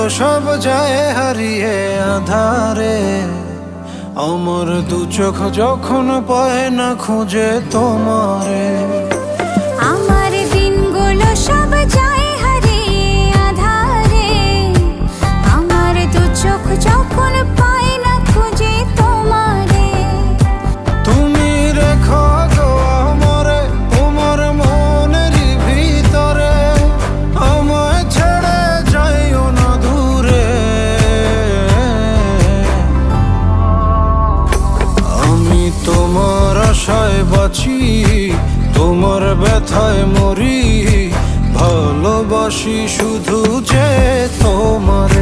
সব যায় হারিয়ে আধারে, আমার দু চোখ যখন পায় না খুঁজে তোমারে। আমার দিনগুলো সব যায় হারিয়ে আঁধারে, আমার দু চোখ যখন পায় না খুঁজে তোমারে। তুমি রেখো গো আমারে তোমার মনের ভিতরে, আমায় ছেড়ে যাইও না দূরে। আমি তোমার আশায় বাঁচি, তোমার ব্যথায় মরি, ভালোবাসি শুধু যে তোমারে।